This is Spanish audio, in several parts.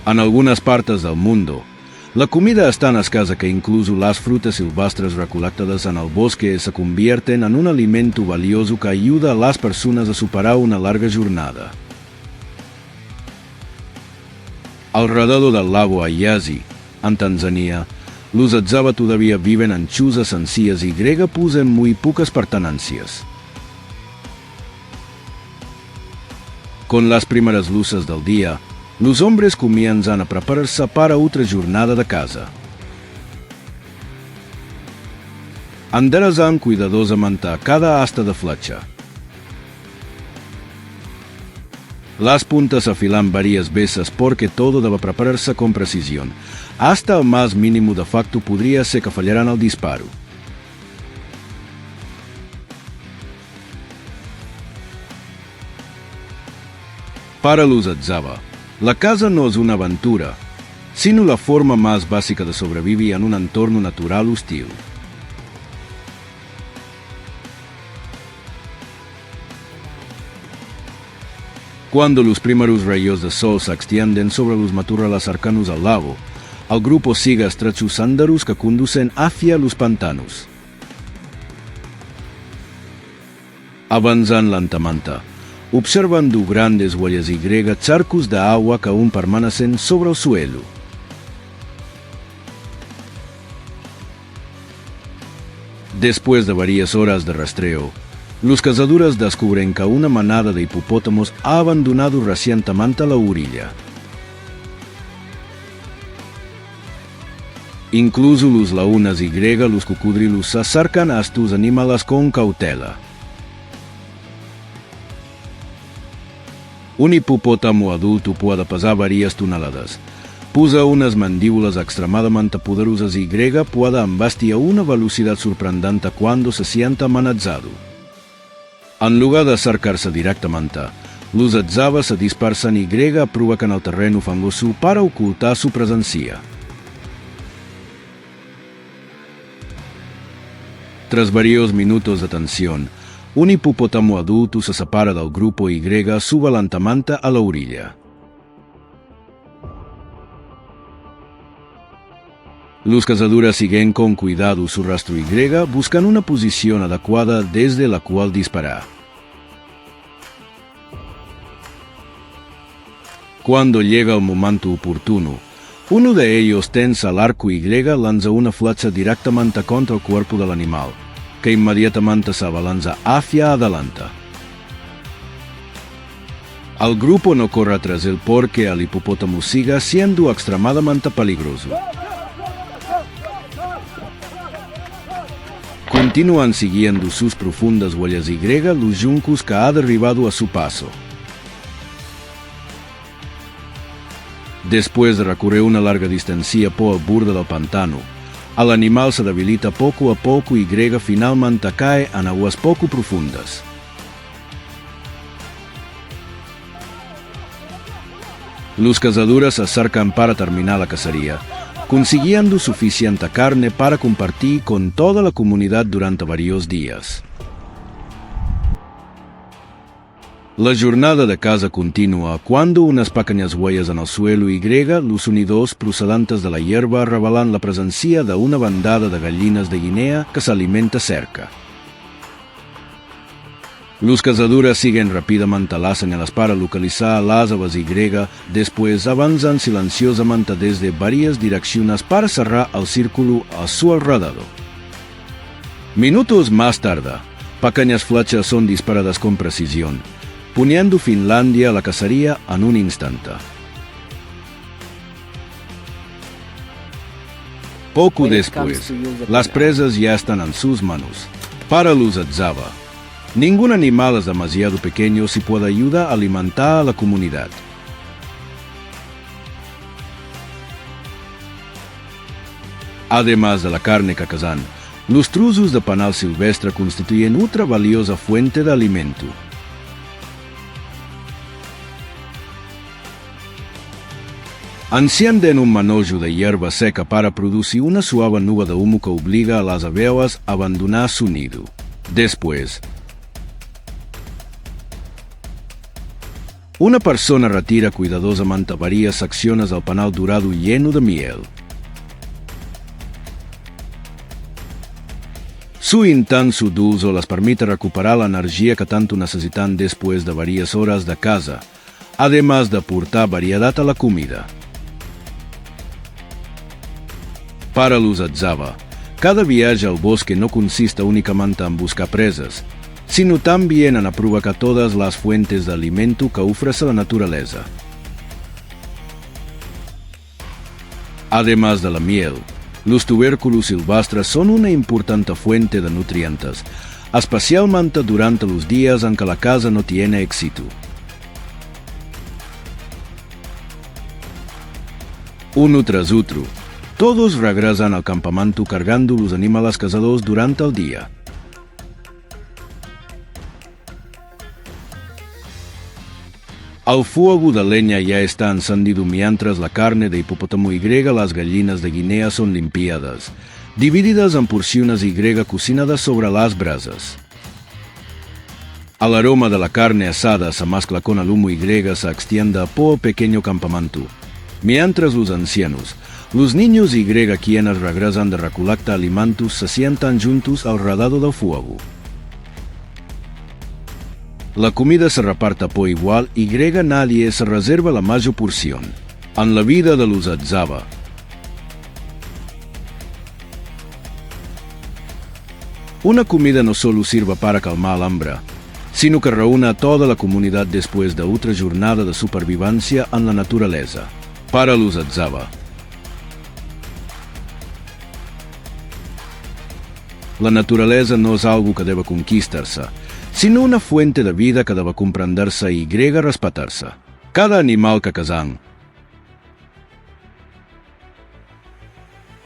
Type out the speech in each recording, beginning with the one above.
En algunas partes del mundo, la comida es tan escasa que incluso las frutas silvestres recolectadas en el bosque se convierten en un alimento valioso que ayuda a las personas a superar una larga jornada. Alrededor del lago Ayazi, en Tanzania, los Adzava todavía viven en chozas sencillas y poseen muy pocas pertenencias. Con las primeras luces del día, los hombres comienzan a prepararse para otra jornada de caza. Enderezan cuidadosamente cada asta de flecha. Las puntas se afilan varias veces porque todo debe prepararse con precisión. Hasta el más mínimo defecto podría ser que fallaran el disparo. Para los Adzava, la caza no es una aventura, sino la forma más básica de sobrevivir en un entorno natural hostil. Cuando los primeros rayos de sol se extienden sobre los matorrales cercanos al lago, el grupo sigue estrechos senderos que conducen hacia los pantanos. Avanzan lentamente, observando grandes huellas y charcos de agua que aún permanecen sobre el suelo. Después de varias horas de rastreo, los cazadores descubren que una manada de hipopótamos ha abandonado recientemente la orilla. Incluso los leones y los cocodrilos se acercan a estos animales con cautela. Un hipopótamo adulto puede pesar varias toneladas. Posee unas mandíbulas extremadamente poderosas y puede embestir a una velocidad sorprendente cuando se siente amenazado. En lugar de acercarse directamente, los Adzava se dispersan y provocan el terreno fangoso para ocultar su presencia. Tras varios minutos de tensión, un hipopótamo adulto se separa del grupo y sube lentamente a la orilla. Los cazadores siguen con cuidado su rastro y buscan una posición adecuada desde la cual disparar. Cuando llega el momento oportuno, uno de ellos tensa el arco y lanza una flecha directamente contra el cuerpo del animal, que inmediatamente se abalanza hacia adelante. El grupo no corre tras él porque el hipopótamo sigue siendo extremadamente peligroso. Continúan siguiendo sus profundas huellas y los juncos que ha derribado a su paso. Después de recorrer una larga distancia por el borde del pantano, el animal se debilita poco a poco y finalmente cae en aguas poco profundas. Los cazadores se acercan para terminar la cacería, consiguiendo suficiente carne para compartir con toda la comunidad durante varios días. La jornada de caza continúa cuando unas pequeñas huellas en el suelo y los sonidos procedentes de la hierba revelan la presencia de una bandada de gallinas de Guinea que se alimenta cerca. Los cazadores siguen rápidamente las señales para localizar las aves y después avanzan silenciosamente desde varias direcciones para cerrar el círculo a su alrededor. Minutos más tarde, pequeñas flechas son disparadas con precisión, poniendo Finlandia a la cacería en un instante. Poco después, las presas ya están en sus manos. Para los Adzava, ningún animal es demasiado pequeño si puede ayudar a alimentar a la comunidad. Además de la carne que cazan, los trozos de panal silvestre constituyen otra valiosa fuente de alimento. Encienden un manojo de hierba seca para producir una suave nube de humo que obliga a las abejas a abandonar su nido. Después, Una persona retira cuidadosamente varias secciones del panal dorado lleno de miel. Su intenso uso les permite recuperar la energía que tanto necesitan después de varias horas de caza, además de aportar variedad a la comida. Para los Atzava, cada viaje al bosque no consiste únicamente en buscar presas, sino también en aprovechar todas las fuentes de alimento que ofrece la naturaleza. Además de la miel, los tubérculos silvestres son una importante fuente de nutrientes, especialmente durante los días en que la caza no tiene éxito. Uno tras otro, todos regresan al campamento cargando los animales cazados durante el día. El fuego de leña ya está encendido mientras la carne de hipopótamo y las gallinas de Guinea son limpiadas, divididas en porciones y cocinadas sobre las brasas. El aroma de la carne asada se mezcla con el humo y se extiende por el pequeño campamento, mientras los ancianos, los niños y quienes regresan de recolectar alimentos se sientan juntos alrededor del fuego. La comida se reparte por igual y nadie se reserva la mayor porción. En la vida de los Atzava, una comida no solo sirve para calmar el hambre, sino que reúne a toda la comunidad después de otra jornada de supervivencia en la naturaleza. Para los Atzava, la naturaleza no es algo que debe conquistarse, sino una fuente de vida que debe comprenderse y respetarse. Cada animal que cazan,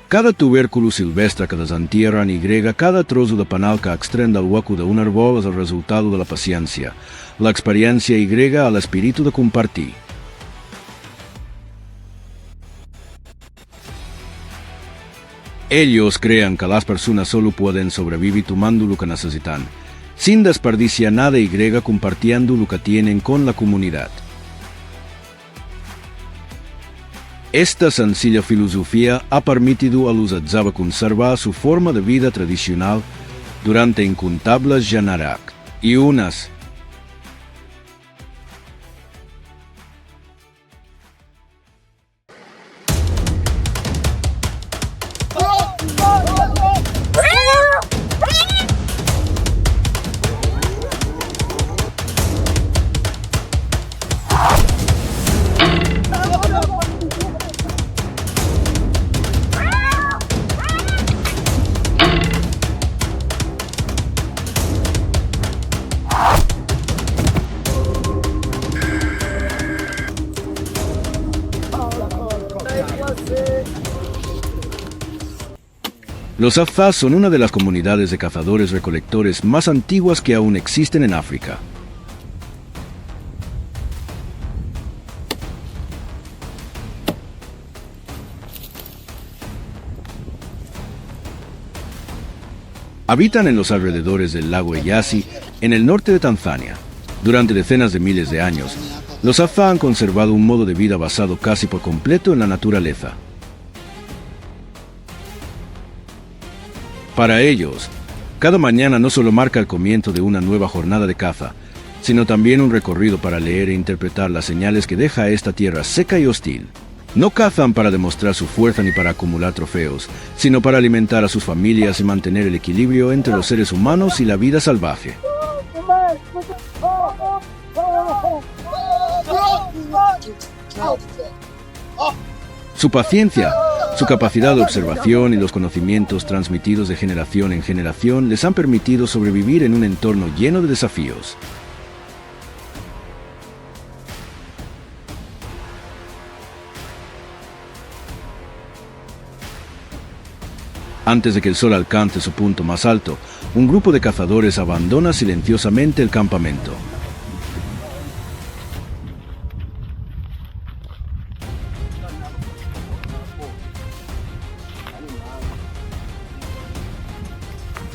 cada tubérculo silvestre que desentierran y cada trozo de panal que extraen del hueco de un árbol es el resultado de la paciencia, la experiencia y el espíritu de compartir. Ellos creen que las personas solo pueden sobrevivir tomando lo que necesitan, sin desperdiciar nada y compartiendo lo que tienen con la comunidad. Esta sencilla filosofía ha permitido a los Atzava conservar su forma de vida tradicional durante incontables generaciones y unas Los Afar son una de las comunidades de cazadores-recolectores más antiguas que aún existen en África. Habitan en los alrededores del lago Eyasi, en el norte de Tanzania. Durante decenas de miles de años, los Afar han conservado un modo de vida basado casi por completo en la naturaleza. Para ellos, cada mañana no solo marca el comienzo de una nueva jornada de caza, sino también un recorrido para leer e interpretar las señales que deja esta tierra seca y hostil. No cazan para demostrar su fuerza ni para acumular trofeos, sino para alimentar a sus familias y mantener el equilibrio entre los seres humanos y la vida salvaje. Su paciencia, su capacidad de observación y los conocimientos transmitidos de generación en generación les han permitido sobrevivir en un entorno lleno de desafíos. Antes de que el sol alcance su punto más alto, un grupo de cazadores abandona silenciosamente el campamento.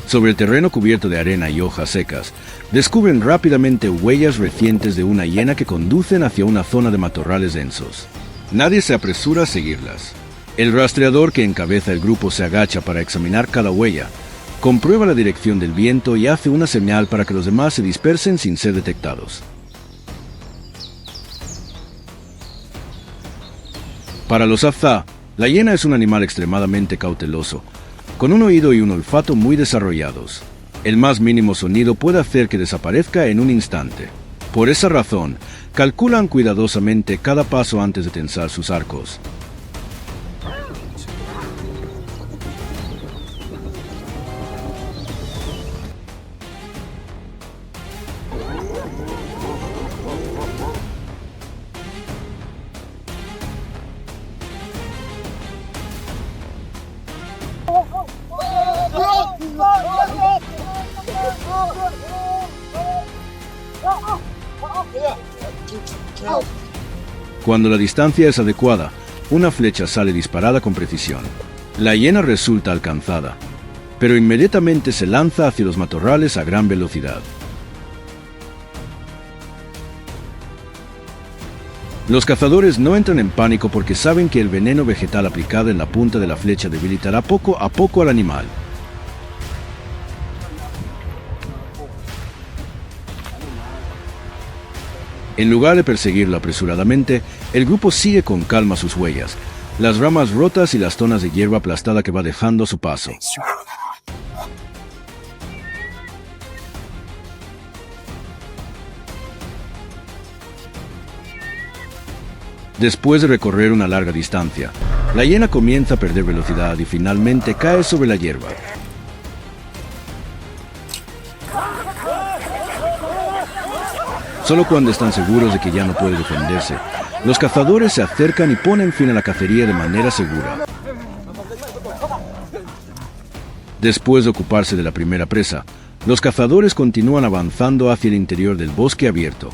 Sobre el terreno cubierto de arena y hojas secas, Descubren rápidamente huellas recientes de una hiena que conducen hacia una zona de matorrales densos. Nadie se apresura a seguirlas. El rastreador que encabeza el grupo se agacha para examinar cada huella, comprueba la dirección del viento y hace una señal para que los demás se dispersen sin ser detectados. Para los Afza, la hiena es un animal extremadamente cauteloso, con un oído y un olfato muy desarrollados. El más mínimo sonido puede hacer que desaparezca en un instante. Por esa razón, calculan cuidadosamente cada paso antes de tensar sus arcos. Cuando la distancia es adecuada, una flecha sale disparada con precisión. La hiena resulta alcanzada, pero inmediatamente se lanza hacia los matorrales a gran velocidad. Los cazadores no entran en pánico porque saben que el veneno vegetal aplicado en la punta de la flecha debilitará poco a poco al animal. En lugar de perseguirlo apresuradamente, el grupo sigue con calma sus huellas, las ramas rotas y las zonas de hierba aplastada que va dejando a su paso. Después de recorrer una larga distancia, la hiena comienza a perder velocidad y finalmente cae sobre la hierba. Solo cuando están seguros de que ya no puede defenderse, los cazadores se acercan y ponen fin a la cacería de manera segura. Después de ocuparse de la primera presa, los cazadores continúan avanzando hacia el interior del bosque abierto.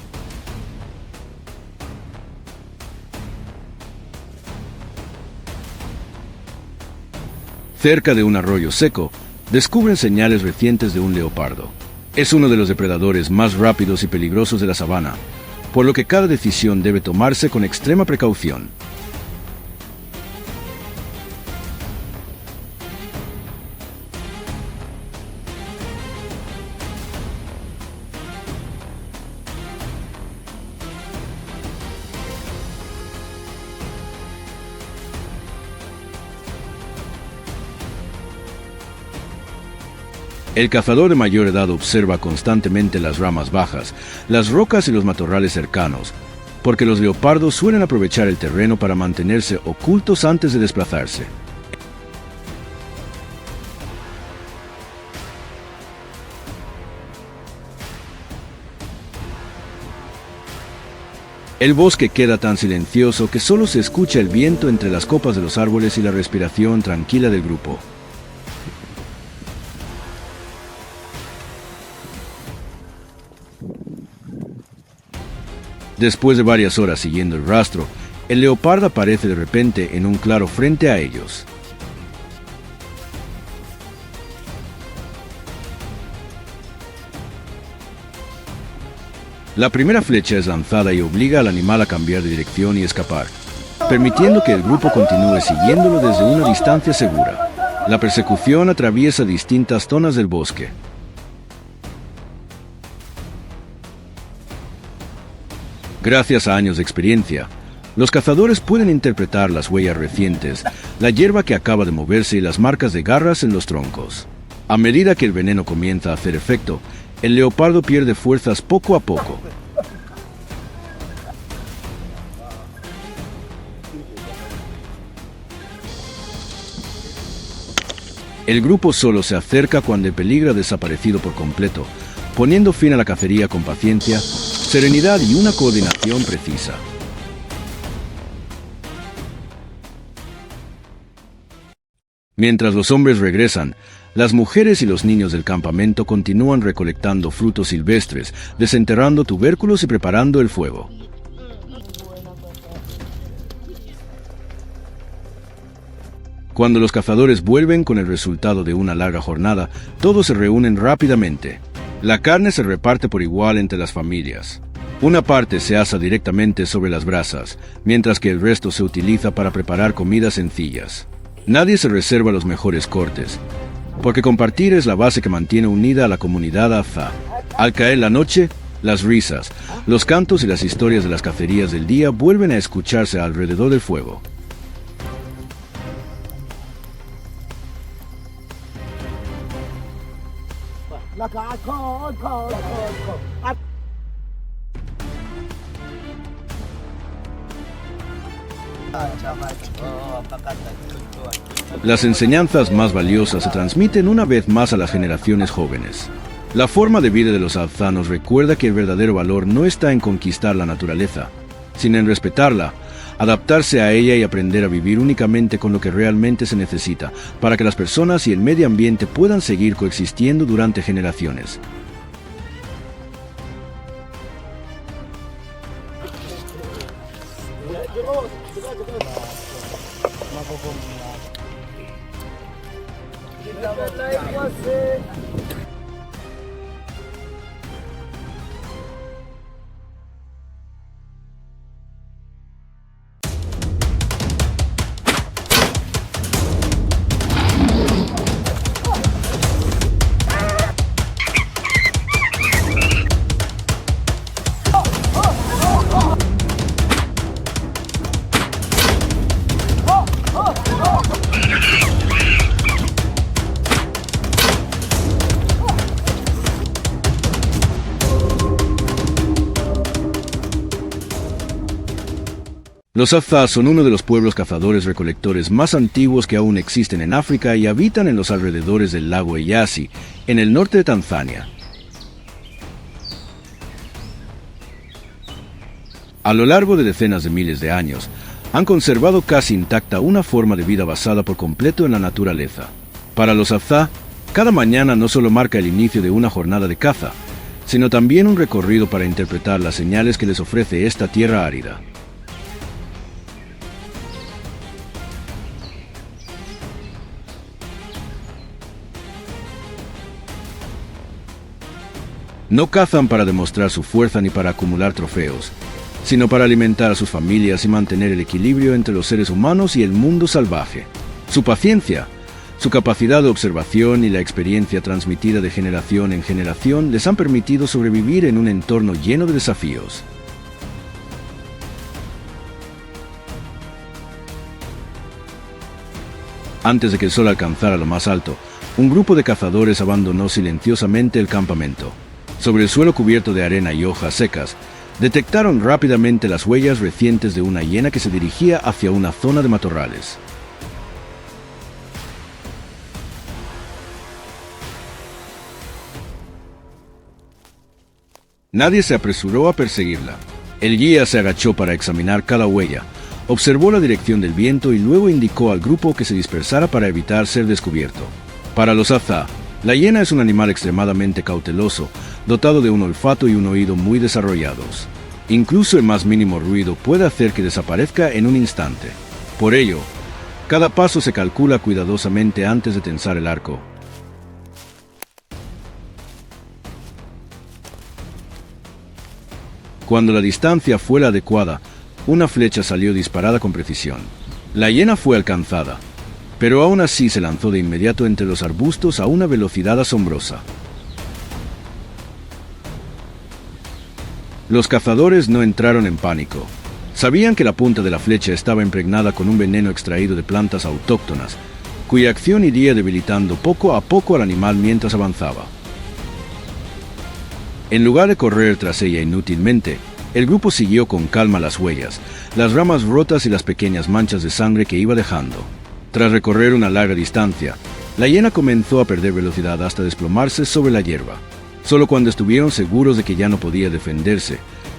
Cerca de un arroyo seco, descubren señales recientes de un leopardo. Es uno de los depredadores más rápidos y peligrosos de la sabana, por lo que cada decisión debe tomarse con extrema precaución. El cazador de mayor edad observa constantemente las ramas bajas, las rocas y los matorrales cercanos, porque los leopardos suelen aprovechar el terreno para mantenerse ocultos antes de desplazarse. El bosque queda tan silencioso que solo se escucha el viento entre las copas de los árboles y la respiración tranquila del grupo. Después de varias horas siguiendo el rastro, el leopardo aparece de repente en un claro frente a ellos. La primera flecha es lanzada y obliga al animal a cambiar de dirección y escapar, permitiendo que el grupo continúe siguiéndolo desde una distancia segura. La persecución atraviesa distintas zonas del bosque. Gracias a años de experiencia, los cazadores pueden interpretar las huellas recientes, la hierba que acaba de moverse y las marcas de garras en los troncos. A medida que el veneno comienza a hacer efecto, el leopardo pierde fuerzas poco a poco. El grupo solo se acerca cuando el peligro ha desaparecido por completo, poniendo fin a la cacería con paciencia, serenidad y una coordinación precisa. Mientras los hombres regresan, las mujeres y los niños del campamento continúan recolectando frutos silvestres, desenterrando tubérculos y preparando el fuego. Cuando los cazadores vuelven con el resultado de una larga jornada, todos se reúnen rápidamente. La carne se reparte por igual entre las familias. Una parte se asa directamente sobre las brasas, mientras que el resto se utiliza para preparar comidas sencillas. Nadie se reserva los mejores cortes, porque compartir es la base que mantiene unida a la comunidad Azá. Al caer la noche, las risas, los cantos y las historias de las cacerías del día vuelven a escucharse alrededor del fuego. Las enseñanzas más valiosas se transmiten una vez más a las generaciones jóvenes. La forma de vida de los Azá nos recuerda que el verdadero valor no está en conquistar la naturaleza, sino en respetarla, adaptarse a ella y aprender a vivir únicamente con lo que realmente se necesita, para que las personas y el medio ambiente puedan seguir coexistiendo durante generaciones. Los Azá son uno de los pueblos cazadores-recolectores más antiguos que aún existen en África y habitan en los alrededores del lago Eyasi, en el norte de Tanzania. A lo largo de decenas de miles de años, han conservado casi intacta una forma de vida basada por completo en la naturaleza. Para los Azá, cada mañana no solo marca el inicio de una jornada de caza, sino también un recorrido para interpretar las señales que les ofrece esta tierra árida. No cazan para demostrar su fuerza ni para acumular trofeos, sino para alimentar a sus familias y mantener el equilibrio entre los seres humanos y el mundo salvaje. Su paciencia, su capacidad de observación y la experiencia transmitida de generación en generación les han permitido sobrevivir en un entorno lleno de desafíos. Antes de que el sol alcanzara lo más alto, un grupo de cazadores abandonó silenciosamente el campamento. Sobre el suelo cubierto de arena y hojas secas, detectaron rápidamente las huellas recientes de una hiena que se dirigía hacia una zona de matorrales. Nadie se apresuró a perseguirla. El guía se agachó para examinar cada huella, observó la dirección del viento y luego indicó al grupo que se dispersara para evitar ser descubierto. Para los Azá, la hiena es un animal extremadamente cauteloso, dotado de un olfato y un oído muy desarrollados. Incluso el más mínimo ruido puede hacer que desaparezca en un instante. Por ello, cada paso se calcula cuidadosamente antes de tensar el arco. Cuando la distancia fue la adecuada, una flecha salió disparada con precisión. La hiena fue alcanzada, pero aún así se lanzó de inmediato entre los arbustos a una velocidad asombrosa. Los cazadores no entraron en pánico. Sabían que la punta de la flecha estaba impregnada con un veneno extraído de plantas autóctonas, cuya acción iría debilitando poco a poco al animal mientras avanzaba. En lugar de correr tras ella inútilmente, el grupo siguió con calma las huellas, las ramas rotas y las pequeñas manchas de sangre que iba dejando. Tras recorrer una larga distancia, la hiena comenzó a perder velocidad hasta desplomarse sobre la hierba. Solo cuando estuvieron seguros de que ya no podía defenderse,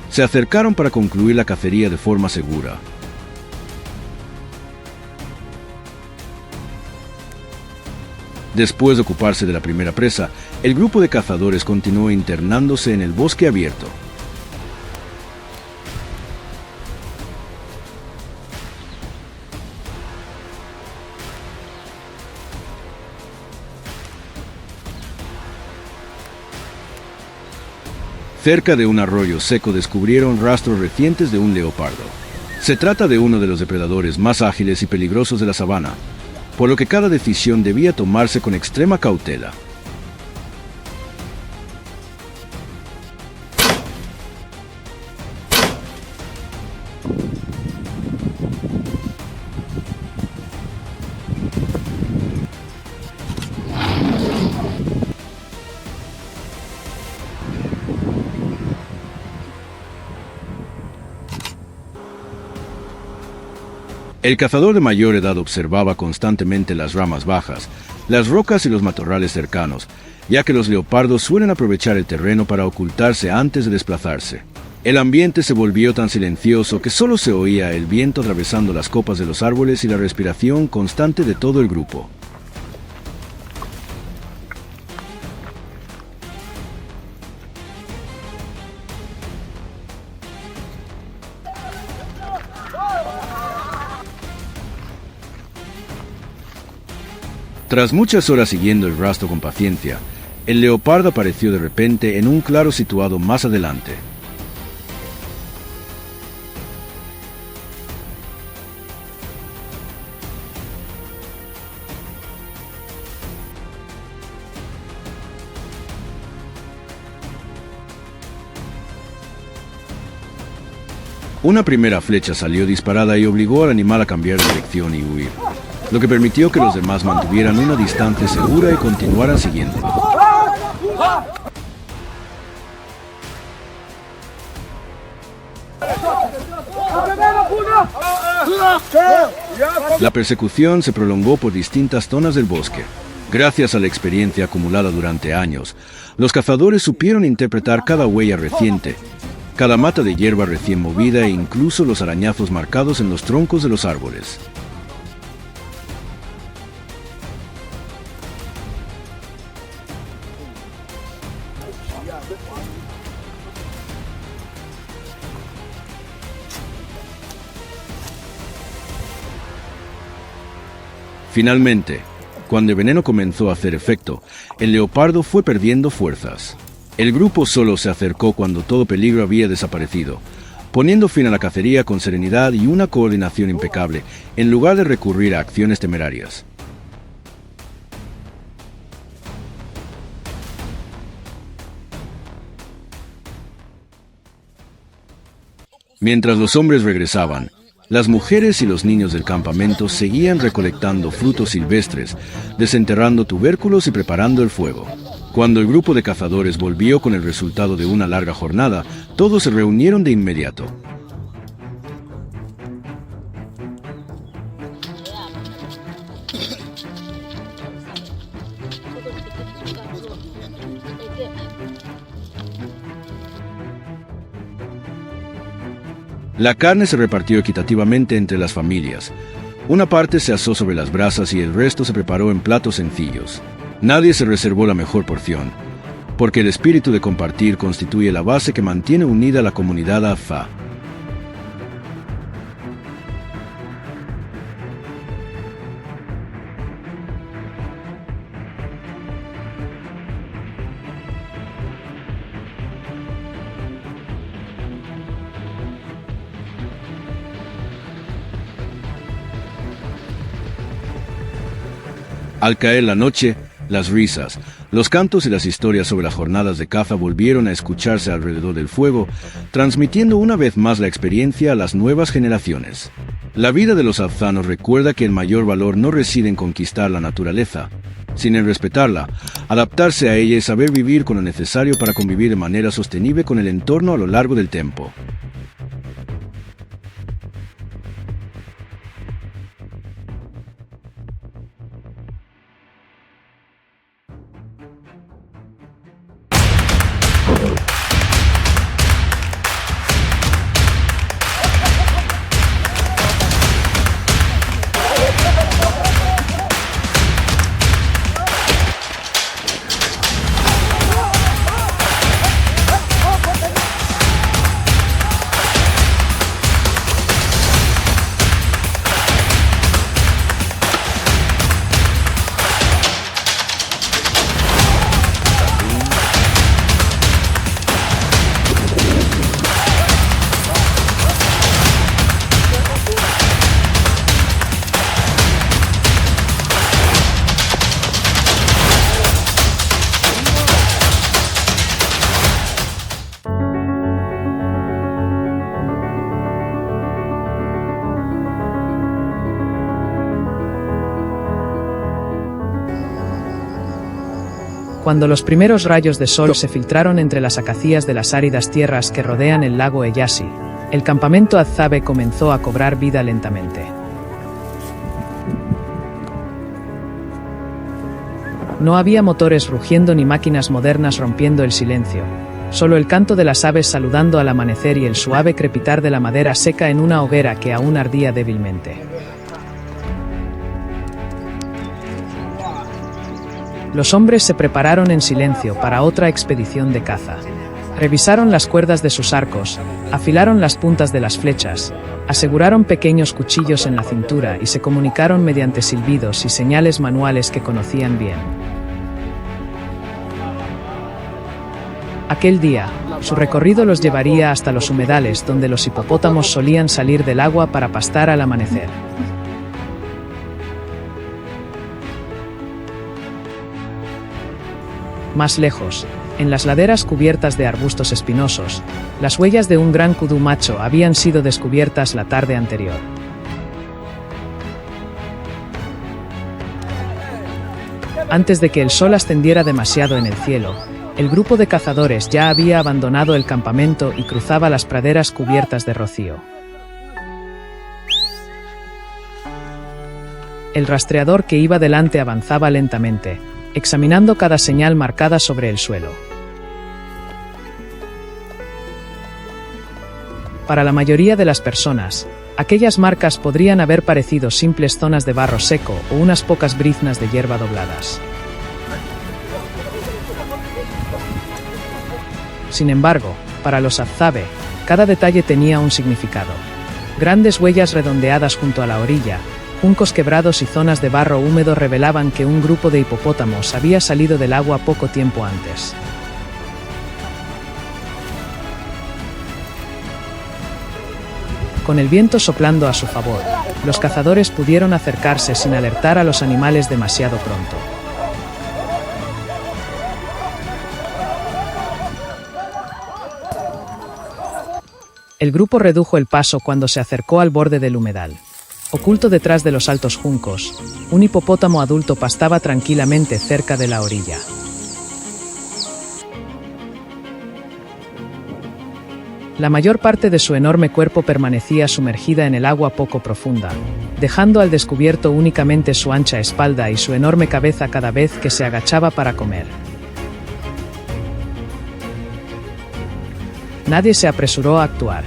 se acercaron para concluir la cacería de forma segura. Después de ocuparse de la primera presa, el grupo de cazadores continuó internándose en el bosque abierto. Cerca de un arroyo seco descubrieron rastros recientes de un leopardo. Se trata de uno de los depredadores más ágiles y peligrosos de la sabana, por lo que cada decisión debía tomarse con extrema cautela. El cazador de mayor edad observaba constantemente las ramas bajas, las rocas y los matorrales cercanos, ya que los leopardos suelen aprovechar el terreno para ocultarse antes de desplazarse. El ambiente se volvió tan silencioso que solo se oía el viento atravesando las copas de los árboles y la respiración constante de todo el grupo. Tras muchas horas siguiendo el rastro con paciencia, el leopardo apareció de repente en un claro situado más adelante. Una primera flecha salió disparada y obligó al animal a cambiar de dirección y huir, lo que permitió que los demás mantuvieran una distancia segura y continuaran siguiéndolo. La persecución se prolongó por distintas zonas del bosque. Gracias a la experiencia acumulada durante años, los cazadores supieron interpretar cada huella reciente, cada mata de hierba recién movida e incluso los arañazos marcados en los troncos de los árboles. Finalmente, cuando el veneno comenzó a hacer efecto, el leopardo fue perdiendo fuerzas. El grupo solo se acercó cuando todo peligro había desaparecido, poniendo fin a la cacería con serenidad y una coordinación impecable, en lugar de recurrir a acciones temerarias. Mientras los hombres regresaban, las mujeres y los niños del campamento seguían recolectando frutos silvestres, desenterrando tubérculos y preparando el fuego. Cuando el grupo de cazadores volvió con el resultado de una larga jornada, todos se reunieron de inmediato. La carne se repartió equitativamente entre las familias. Una parte se asó sobre las brasas y el resto se preparó en platos sencillos. Nadie se reservó la mejor porción, porque el espíritu de compartir constituye la base que mantiene unida a la comunidad Afá. Al caer la noche, las risas, los cantos y las historias sobre las jornadas de caza volvieron a escucharse alrededor del fuego, transmitiendo una vez más la experiencia a las nuevas generaciones. La vida de los afzanos recuerda que el mayor valor no reside en conquistar la naturaleza, sino en respetarla, adaptarse a ella y saber vivir con lo necesario para convivir de manera sostenible con el entorno a lo largo del tiempo. Cuando los primeros rayos de sol se filtraron entre las acacias de las áridas tierras que rodean el lago Eyasi, el campamento Azabe comenzó a cobrar vida lentamente. No había motores rugiendo ni máquinas modernas rompiendo el silencio, solo el canto de las aves saludando al amanecer y el suave crepitar de la madera seca en una hoguera que aún ardía débilmente. Los hombres se prepararon en silencio para otra expedición de caza. Revisaron las cuerdas de sus arcos, afilaron las puntas de las flechas, aseguraron pequeños cuchillos en la cintura y se comunicaron mediante silbidos y señales manuales que conocían bien. Aquel día, su recorrido los llevaría hasta los humedales donde los hipopótamos solían salir del agua para pastar al amanecer. Más lejos, en las laderas cubiertas de arbustos espinosos, las huellas de un gran kudú macho habían sido descubiertas la tarde anterior. Antes de que el sol ascendiera demasiado en el cielo, el grupo de cazadores ya había abandonado el campamento y cruzaba las praderas cubiertas de rocío. El rastreador que iba delante avanzaba lentamente, examinando cada señal marcada sobre el suelo. Para la mayoría de las personas, aquellas marcas podrían haber parecido simples zonas de barro seco o unas pocas briznas de hierba dobladas. Sin embargo, para los Azabe, cada detalle tenía un significado. Grandes huellas redondeadas junto a la orilla, juncos quebrados y zonas de barro húmedo revelaban que un grupo de hipopótamos había salido del agua poco tiempo antes. Con el viento soplando a su favor, los cazadores pudieron acercarse sin alertar a los animales demasiado pronto. El grupo redujo el paso cuando se acercó al borde del humedal. Oculto detrás de los altos juncos, un hipopótamo adulto pastaba tranquilamente cerca de la orilla. La mayor parte de su enorme cuerpo permanecía sumergida en el agua poco profunda, dejando al descubierto únicamente su ancha espalda y su enorme cabeza cada vez que se agachaba para comer. Nadie se apresuró a actuar.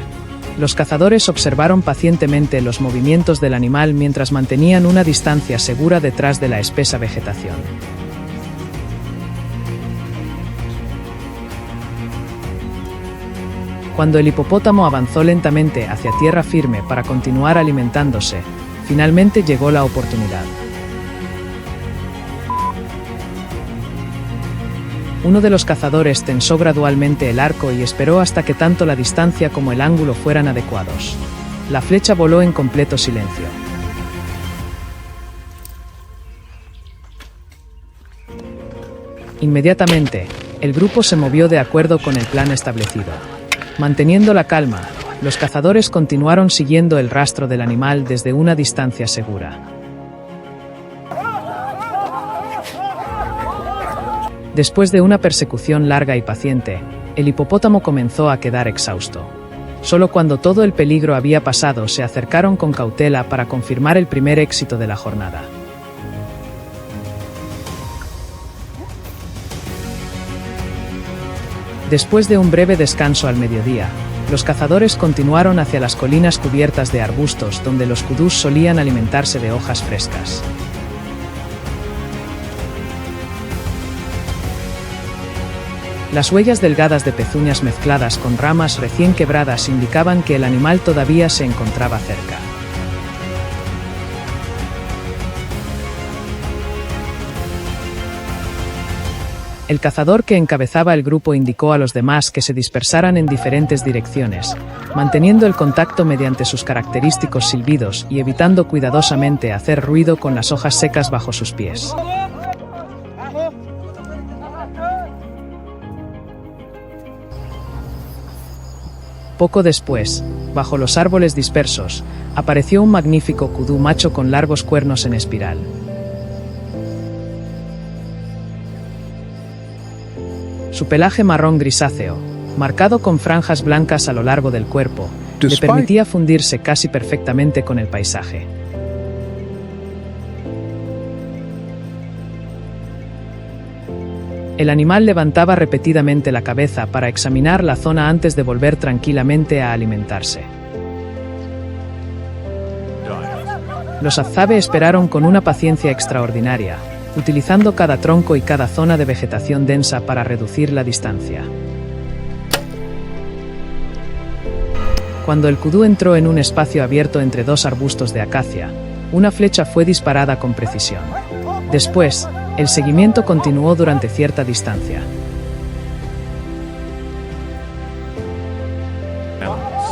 Los cazadores observaron pacientemente los movimientos del animal mientras mantenían una distancia segura detrás de la espesa vegetación. Cuando el hipopótamo avanzó lentamente hacia tierra firme para continuar alimentándose, finalmente llegó la oportunidad. Uno de los cazadores tensó gradualmente el arco y esperó hasta que tanto la distancia como el ángulo fueran adecuados. La flecha voló en completo silencio. Inmediatamente, el grupo se movió de acuerdo con el plan establecido. Manteniendo la calma, los cazadores continuaron siguiendo el rastro del animal desde una distancia segura. Después de una persecución larga y paciente, el hipopótamo comenzó a quedar exhausto. Solo cuando todo el peligro había pasado se acercaron con cautela para confirmar el primer éxito de la jornada. Después de un breve descanso al mediodía, los cazadores continuaron hacia las colinas cubiertas de arbustos donde los kudús solían alimentarse de hojas frescas. Las huellas delgadas de pezuñas mezcladas con ramas recién quebradas indicaban que el animal todavía se encontraba cerca. El cazador que encabezaba el grupo indicó a los demás que se dispersaran en diferentes direcciones, manteniendo el contacto mediante sus característicos silbidos y evitando cuidadosamente hacer ruido con las hojas secas bajo sus pies. Poco después, bajo los árboles dispersos, apareció un magnífico kudú macho con largos cuernos en espiral. Su pelaje marrón grisáceo, marcado con franjas blancas a lo largo del cuerpo, le permitía fundirse casi perfectamente con el paisaje. El animal levantaba repetidamente la cabeza para examinar la zona antes de volver tranquilamente a alimentarse. Los azabe esperaron con una paciencia extraordinaria, utilizando cada tronco y cada zona de vegetación densa para reducir la distancia. Cuando el kudú entró en un espacio abierto entre dos arbustos de acacia, una flecha fue disparada con precisión. Después, el seguimiento continuó durante cierta distancia.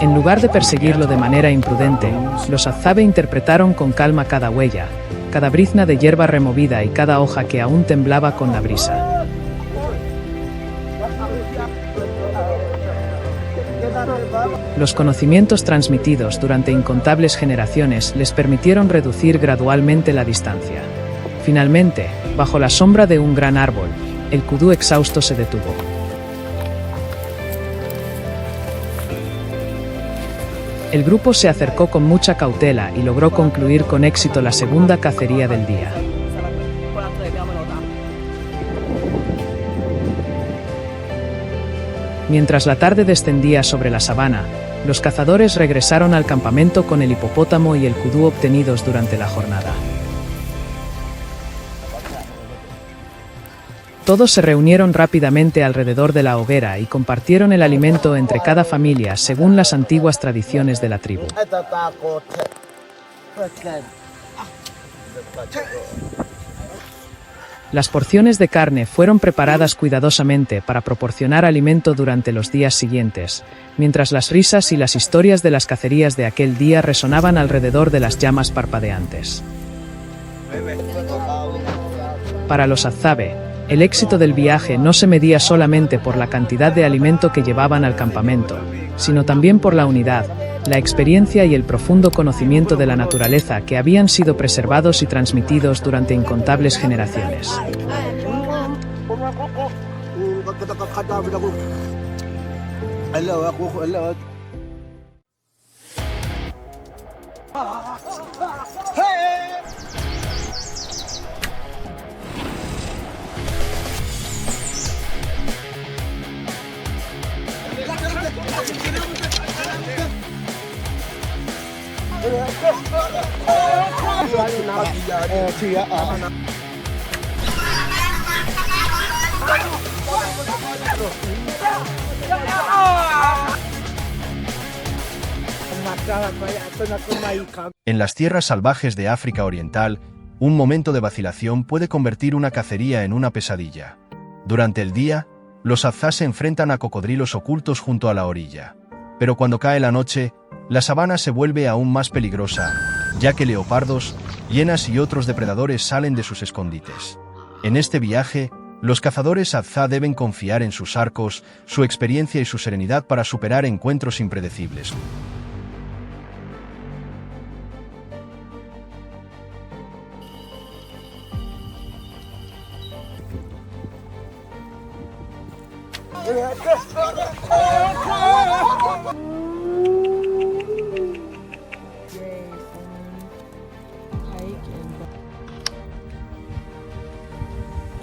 En lugar de perseguirlo de manera imprudente, los azabe interpretaron con calma cada huella, cada brizna de hierba removida y cada hoja que aún temblaba con la brisa. Los conocimientos transmitidos durante incontables generaciones les permitieron reducir gradualmente la distancia. Finalmente, bajo la sombra de un gran árbol, el kudú exhausto se detuvo. El grupo se acercó con mucha cautela y logró concluir con éxito la segunda cacería del día. Mientras la tarde descendía sobre la sabana, los cazadores regresaron al campamento con el hipopótamo y el kudú obtenidos durante la jornada. Todos se reunieron rápidamente alrededor de la hoguera y compartieron el alimento entre cada familia según las antiguas tradiciones de la tribu. Las porciones de carne fueron preparadas cuidadosamente para proporcionar alimento durante los días siguientes, mientras las risas y las historias de las cacerías de aquel día resonaban alrededor de las llamas parpadeantes. Para los azabe, el éxito del viaje no se medía solamente por la cantidad de alimento que llevaban al campamento, sino también por la unidad, la experiencia y el profundo conocimiento de la naturaleza que habían sido preservados y transmitidos durante incontables generaciones. En las tierras salvajes de África Oriental, un momento de vacilación puede convertir una cacería en una pesadilla. Durante el día, los azá se enfrentan a cocodrilos ocultos junto a la orilla. Pero cuando cae la noche, la sabana se vuelve aún más peligrosa, ya que leopardos, hienas y otros depredadores salen de sus escondites. En este viaje, los cazadores azá deben confiar en sus arcos, su experiencia y su serenidad para superar encuentros impredecibles.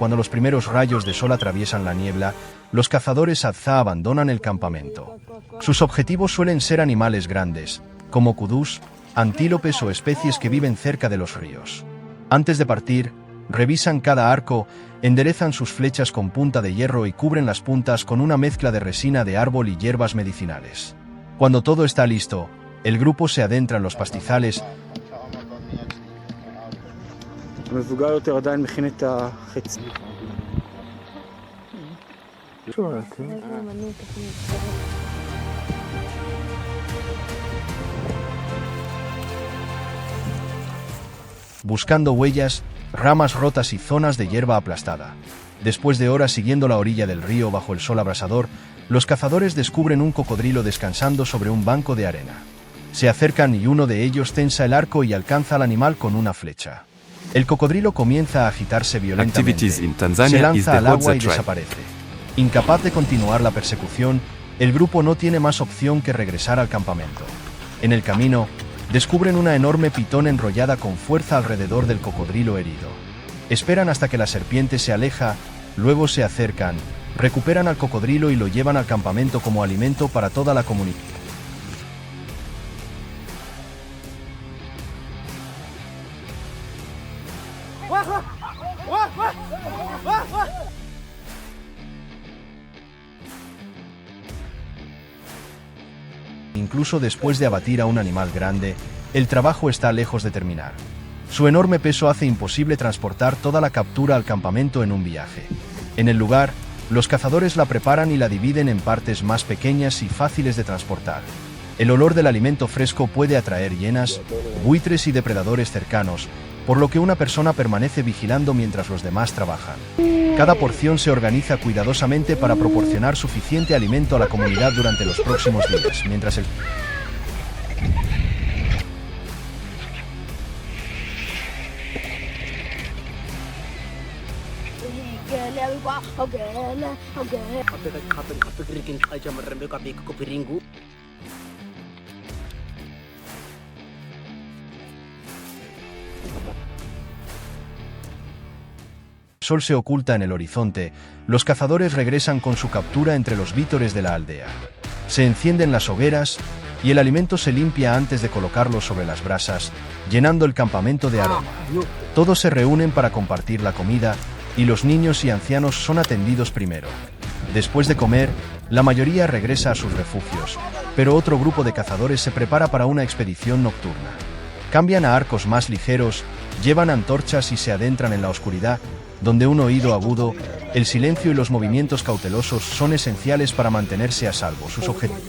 Cuando los primeros rayos de sol atraviesan la niebla, los cazadores azá abandonan el campamento. Sus objetivos suelen ser animales grandes, como kudús, antílopes o especies que viven cerca de los ríos. Antes de partir, revisan cada arco, enderezan sus flechas con punta de hierro y cubren las puntas con una mezcla de resina de árbol y hierbas medicinales. Cuando todo está listo, el grupo se adentra en los pastizales. Buscando huellas, ramas rotas y zonas de hierba aplastada. Después de horas siguiendo la orilla del río bajo el sol abrasador, los cazadores descubren un cocodrilo descansando sobre un banco de arena. Se acercan y uno de ellos tensa el arco y alcanza al animal con una flecha. El cocodrilo comienza a agitarse violentamente. Se lanza al agua y desaparece. Incapaz de continuar la persecución, el grupo no tiene más opción que regresar al campamento. En el camino, descubren una enorme pitón enrollada con fuerza alrededor del cocodrilo herido. Esperan hasta que la serpiente se aleja, luego se acercan, recuperan al cocodrilo y lo llevan al campamento como alimento para toda la comunidad. Incluso después de abatir a un animal grande, el trabajo está lejos de terminar. Su enorme peso hace imposible transportar toda la captura al campamento en un viaje. En el lugar, los cazadores la preparan y la dividen en partes más pequeñas y fáciles de transportar. El olor del alimento fresco puede atraer hienas, buitres y depredadores cercanos, por lo que una persona permanece vigilando mientras los demás trabajan. Cada porción se organiza cuidadosamente para proporcionar suficiente alimento a la comunidad durante los próximos días, mientras el... El sol se oculta en el horizonte, los cazadores regresan con su captura entre los vítores de la aldea. Se encienden las hogueras y el alimento se limpia antes de colocarlo sobre las brasas, llenando el campamento de aroma. Todos se reúnen para compartir la comida y los niños y ancianos son atendidos primero. Después de comer, la mayoría regresa a sus refugios, pero otro grupo de cazadores se prepara para una expedición nocturna. Cambian a arcos más ligeros, llevan antorchas y se adentran en la oscuridad, donde un oído agudo, el silencio y los movimientos cautelosos son esenciales para mantenerse a salvo. Sus objetivos.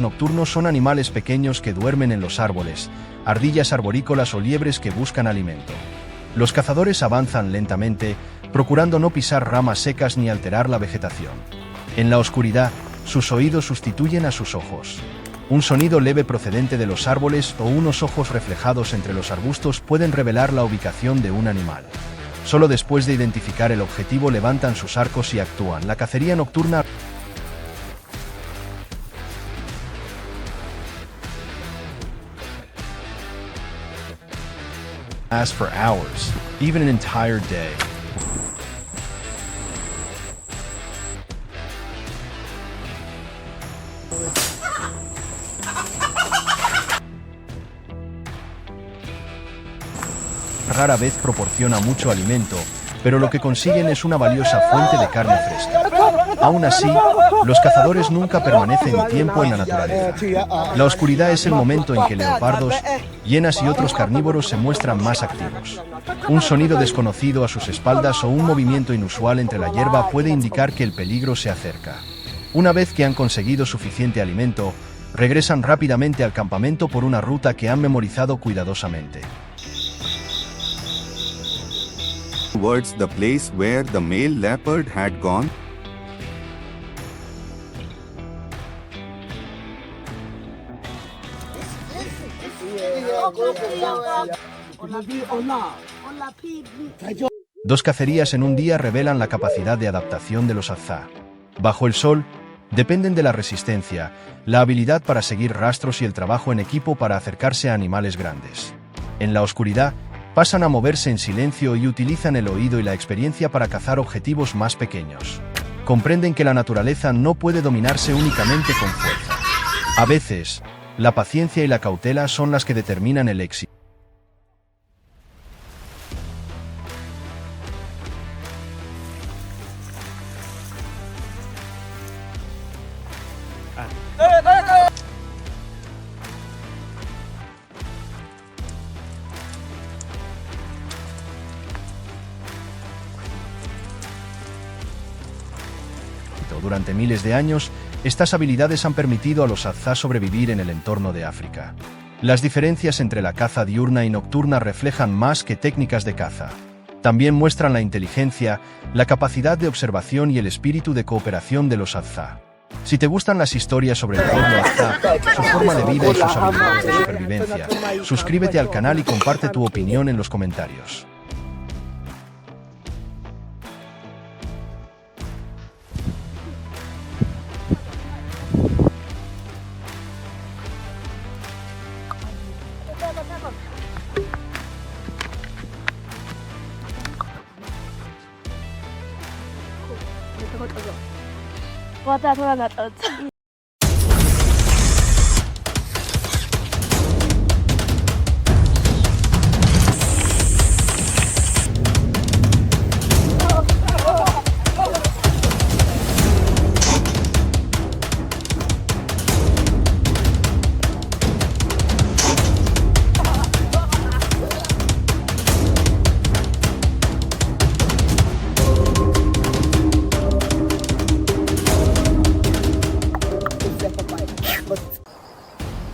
Nocturnos son animales pequeños que duermen en los árboles, ardillas arborícolas o liebres que buscan alimento. Los cazadores avanzan lentamente, procurando no pisar ramas secas ni alterar la vegetación. En la oscuridad, sus oídos sustituyen a sus ojos. Un sonido leve procedente de los árboles o unos ojos reflejados entre los arbustos pueden revelar la ubicación de un animal. Solo después de identificar el objetivo levantan sus arcos y actúan. La cacería nocturna lasts for hours, even an entire day. Rara vez proporciona mucho alimento, pero lo que consiguen es una valiosa fuente de carne fresca. Aún así, los cazadores nunca permanecen tiempo en la naturaleza. La oscuridad es el momento en que leopardos, hienas y otros carnívoros se muestran más activos. Un sonido desconocido a sus espaldas o un movimiento inusual entre la hierba puede indicar que el peligro se acerca. Una vez que han conseguido suficiente alimento, regresan rápidamente al campamento por una ruta que han memorizado cuidadosamente. Towards the place where the male leopard had gone. Dos cacerías en un día revelan la capacidad de adaptación de los azá. Bajo el sol, dependen de la resistencia, la habilidad para seguir rastros y el trabajo en equipo para acercarse a animales grandes. En la oscuridad, pasan a moverse en silencio y utilizan el oído y la experiencia para cazar objetivos más pequeños. Comprenden que la naturaleza no puede dominarse únicamente con fuerza. A veces, la paciencia y la cautela son las que determinan el éxito. Durante miles de años, estas habilidades han permitido a los azá sobrevivir en el entorno de África. Las diferencias entre la caza diurna y nocturna reflejan más que técnicas de caza. También muestran la inteligencia, la capacidad de observación y el espíritu de cooperación de los Hadza. Si te gustan las historias sobre el pueblo Hadza, su forma de vida y sus habilidades de supervivencia, suscríbete al canal y comparte tu opinión en los comentarios.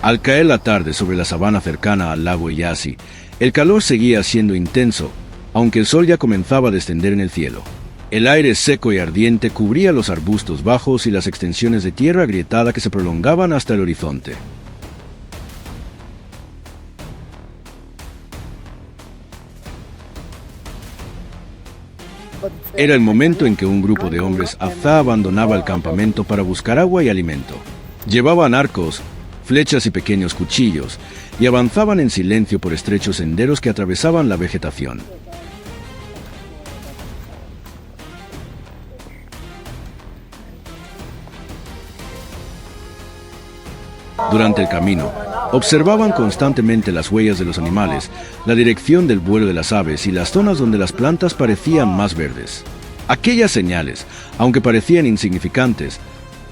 Al caer la tarde sobre la sabana cercana al lago Eyasi, el calor seguía siendo intenso, aunque el sol ya comenzaba a descender en el cielo. El aire seco y ardiente cubría los arbustos bajos y las extensiones de tierra agrietada que se prolongaban hasta el horizonte. Era el momento en que un grupo de hombres Hadza abandonaba el campamento para buscar agua y alimento. Llevaban arcos, flechas y pequeños cuchillos, y avanzaban en silencio por estrechos senderos que atravesaban la vegetación. Durante el camino, observaban constantemente las huellas de los animales, la dirección del vuelo de las aves y las zonas donde las plantas parecían más verdes. Aquellas señales, aunque parecían insignificantes,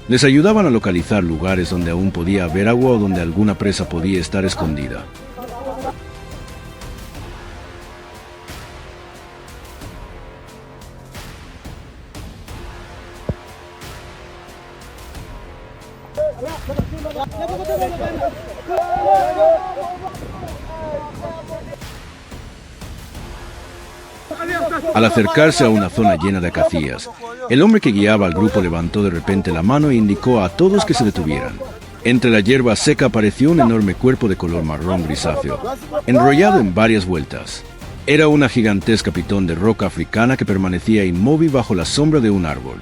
les ayudaban a localizar lugares donde aún podía haber agua o donde alguna presa podía estar escondida. Al acercarse a una zona llena de acacias, el hombre que guiaba al grupo levantó de repente la mano e indicó a todos que se detuvieran. Entre la hierba seca apareció un enorme cuerpo de color marrón grisáceo, enrollado en varias vueltas. Era una gigantesca pitón de roca africana que permanecía inmóvil bajo la sombra de un árbol.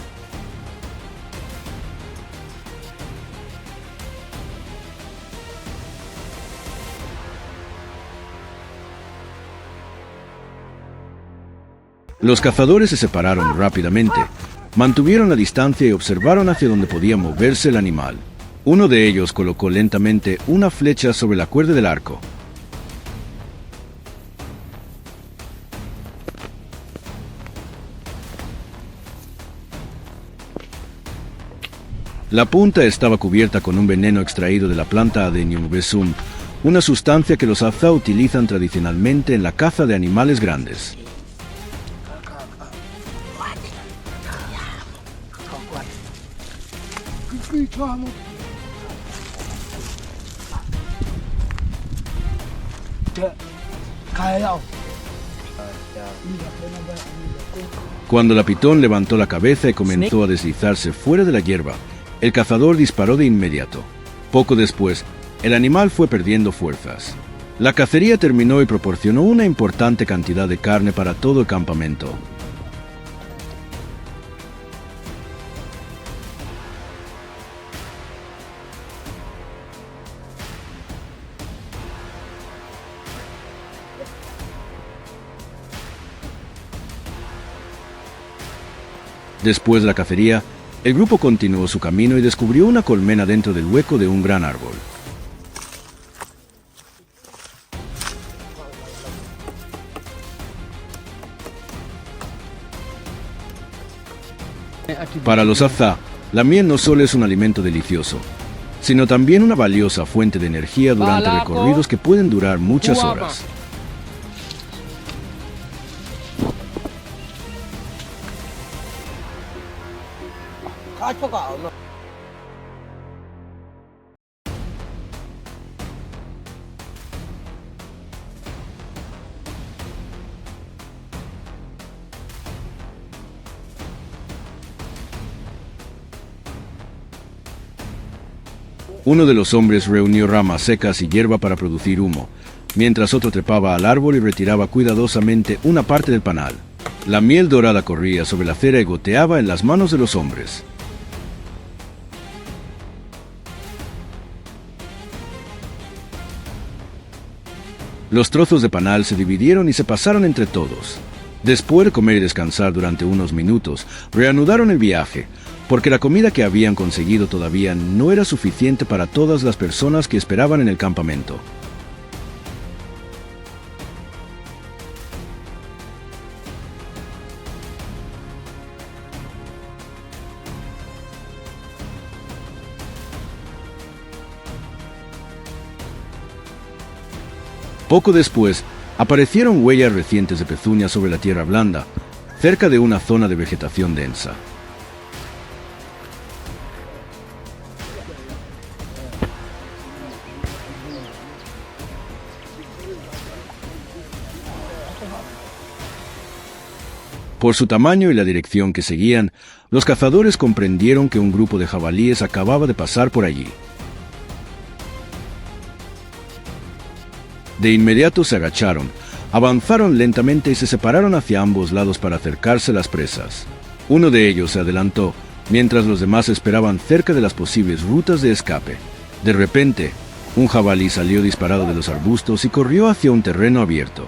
Los cazadores se separaron rápidamente, mantuvieron la distancia y observaron hacia donde podía moverse el animal. Uno de ellos colocó lentamente una flecha sobre la cuerda del arco. La punta estaba cubierta con un veneno extraído de la planta Adenium besum, una sustancia que los Hadza utilizan tradicionalmente en la caza de animales grandes. Cuando la pitón levantó la cabeza y comenzó a deslizarse fuera de la hierba, el cazador disparó de inmediato. Poco después, el animal fue perdiendo fuerzas. La cacería terminó y proporcionó una importante cantidad de carne para todo el campamento. Después de la cacería, el grupo continuó su camino y descubrió una colmena dentro del hueco de un gran árbol. Para los Hadza, la miel no solo es un alimento delicioso, sino también una valiosa fuente de energía durante recorridos que pueden durar muchas horas. Uno de los hombres reunió ramas secas y hierba para producir humo, mientras otro trepaba al árbol y retiraba cuidadosamente una parte del panal. La miel dorada corría sobre la cera y goteaba en las manos de los hombres. Los trozos de panal se dividieron y se pasaron entre todos. Después de comer y descansar durante unos minutos, reanudaron el viaje, porque la comida que habían conseguido todavía no era suficiente para todas las personas que esperaban en el campamento. Poco después, aparecieron huellas recientes de pezuñas sobre la tierra blanda, cerca de una zona de vegetación densa. Por su tamaño y la dirección que seguían, los cazadores comprendieron que un grupo de jabalíes acababa de pasar por allí. De inmediato se agacharon, avanzaron lentamente y se separaron hacia ambos lados para acercarse a las presas. Uno de ellos se adelantó, mientras los demás esperaban cerca de las posibles rutas de escape. De repente, un jabalí salió disparado de los arbustos y corrió hacia un terreno abierto.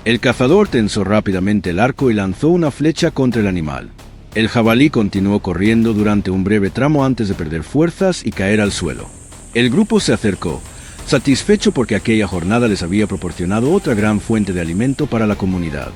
El cazador tensó rápidamente el arco y lanzó una flecha contra el animal. El jabalí continuó corriendo durante un breve tramo antes de perder fuerzas y caer al suelo. El grupo se acercó, satisfecho porque aquella jornada les había proporcionado otra gran fuente de alimento para la comunidad.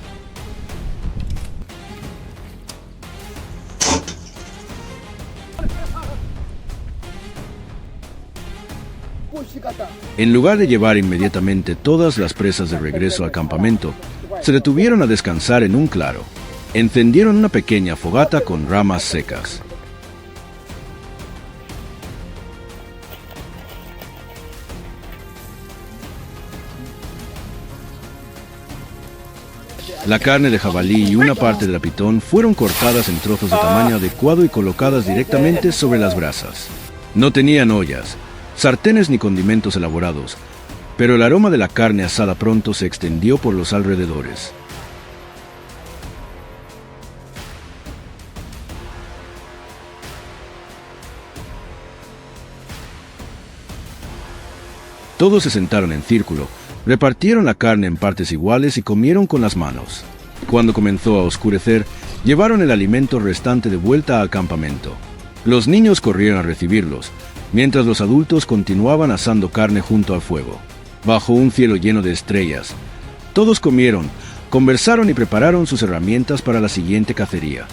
En lugar de llevar inmediatamente todas las presas de regreso al campamento, se detuvieron a descansar en un claro. Encendieron una pequeña fogata con ramas secas. La carne de jabalí y una parte de la pitón fueron cortadas en trozos de tamaño adecuado y colocadas directamente sobre las brasas. No tenían ollas, sartenes ni condimentos elaborados, pero el aroma de la carne asada pronto se extendió por los alrededores. Todos se sentaron en círculo, repartieron la carne en partes iguales y comieron con las manos. Cuando comenzó a oscurecer, llevaron el alimento restante de vuelta al campamento. Los niños corrieron a recibirlos, mientras los adultos continuaban asando carne junto al fuego. Bajo un cielo lleno de estrellas, todos comieron, conversaron y prepararon sus herramientas para la siguiente cacería.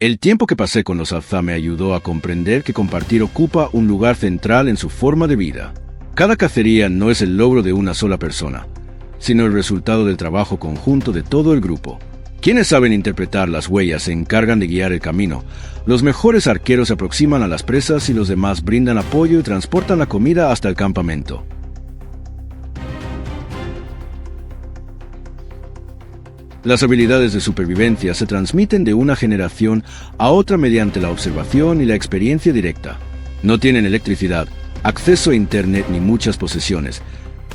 El tiempo que pasé con los Azá me ayudó a comprender que compartir ocupa un lugar central en su forma de vida. Cada cacería no es el logro de una sola persona, sino el resultado del trabajo conjunto de todo el grupo. Quienes saben interpretar las huellas se encargan de guiar el camino. Los mejores arqueros se aproximan a las presas y los demás brindan apoyo y transportan la comida hasta el campamento. Las habilidades de supervivencia se transmiten de una generación a otra mediante la observación y la experiencia directa. No tienen electricidad, acceso a internet ni muchas posesiones,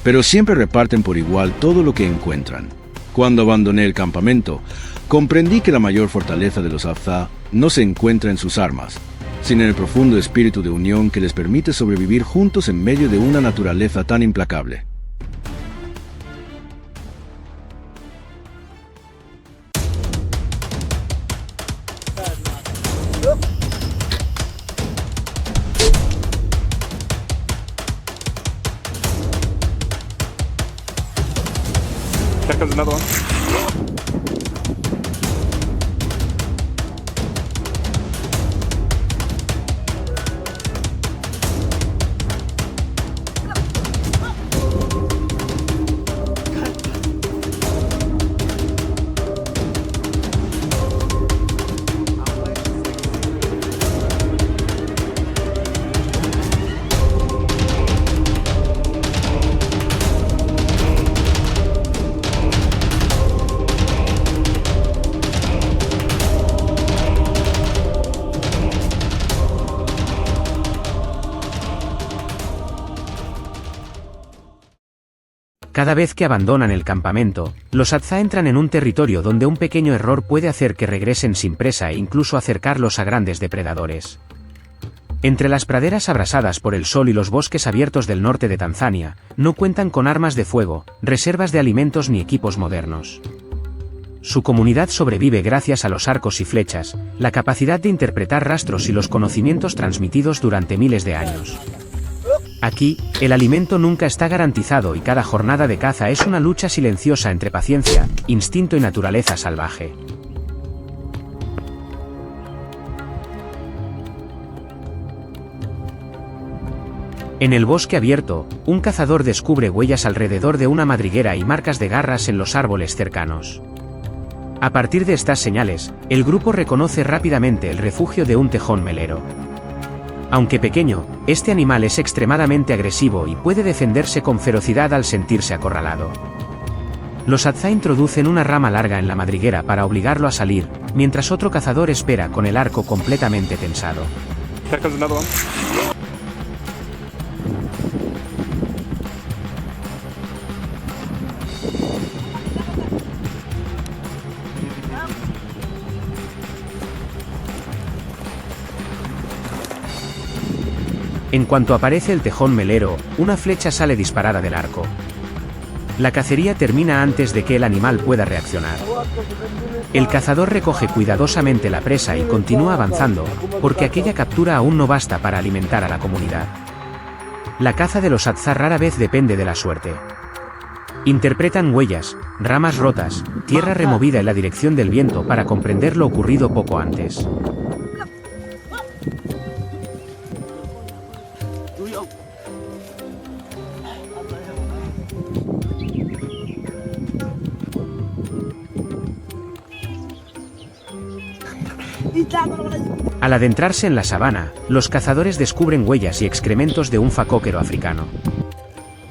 pero siempre reparten por igual todo lo que encuentran. Cuando abandoné el campamento, comprendí que la mayor fortaleza de los Azá no se encuentra en sus armas, sino en el profundo espíritu de unión que les permite sobrevivir juntos en medio de una naturaleza tan implacable. Here comes another one. Cada vez que abandonan el campamento, los Hadza entran en un territorio donde un pequeño error puede hacer que regresen sin presa e incluso acercarlos a grandes depredadores. Entre las praderas abrasadas por el sol y los bosques abiertos del norte de Tanzania, no cuentan con armas de fuego, reservas de alimentos ni equipos modernos. Su comunidad sobrevive gracias a los arcos y flechas, la capacidad de interpretar rastros y los conocimientos transmitidos durante miles de años. Aquí, el alimento nunca está garantizado y cada jornada de caza es una lucha silenciosa entre paciencia, instinto y naturaleza salvaje. En el bosque abierto, un cazador descubre huellas alrededor de una madriguera y marcas de garras en los árboles cercanos. A partir de estas señales, el grupo reconoce rápidamente el refugio de un tejón melero. Aunque pequeño, este animal es extremadamente agresivo y puede defenderse con ferocidad al sentirse acorralado. Los Hadza introducen una rama larga en la madriguera para obligarlo a salir, mientras otro cazador espera con el arco completamente tensado. Here comes another one. En cuanto aparece el tejón melero, una flecha sale disparada del arco. La cacería termina antes de que el animal pueda reaccionar. El cazador recoge cuidadosamente la presa y continúa avanzando, porque aquella captura aún no basta para alimentar a la comunidad. La caza de los Hadza rara vez depende de la suerte. Interpretan huellas, ramas rotas, tierra removida en la dirección del viento para comprender lo ocurrido poco antes. Al adentrarse en la sabana, los cazadores descubren huellas y excrementos de un facóquero africano.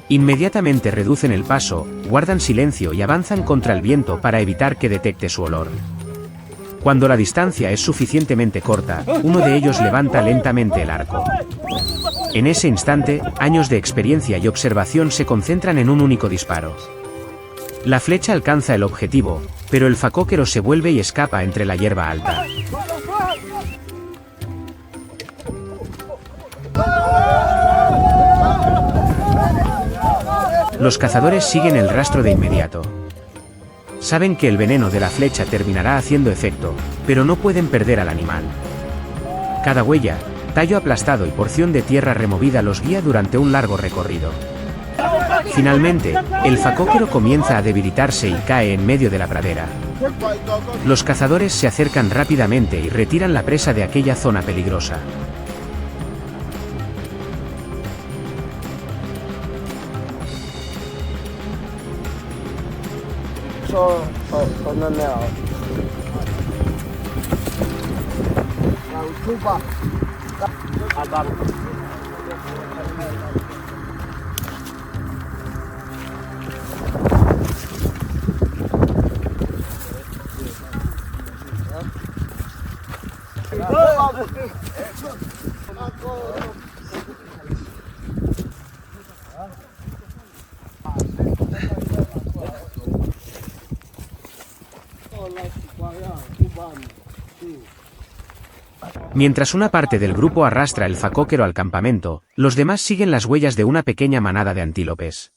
Inmediatamente reducen el paso, guardan silencio y avanzan contra el viento para evitar que detecte su olor. Cuando la distancia es suficientemente corta, uno de ellos levanta lentamente el arco. En ese instante, años de experiencia y observación se concentran en un único disparo. La flecha alcanza el objetivo, pero el facóquero se vuelve y escapa entre la hierba alta. Los cazadores siguen el rastro de inmediato. Saben que el veneno de la flecha terminará haciendo efecto, pero no pueden perder al animal. Cada huella, tallo aplastado y porción de tierra removida los guía durante un largo recorrido. Finalmente, el facóquero comienza a debilitarse y cae en medio de la pradera. Los cazadores se acercan rápidamente y retiran la presa de aquella zona peligrosa. Mientras una parte del grupo arrastra el facóquero al campamento, los demás siguen las huellas de una pequeña manada de antílopes.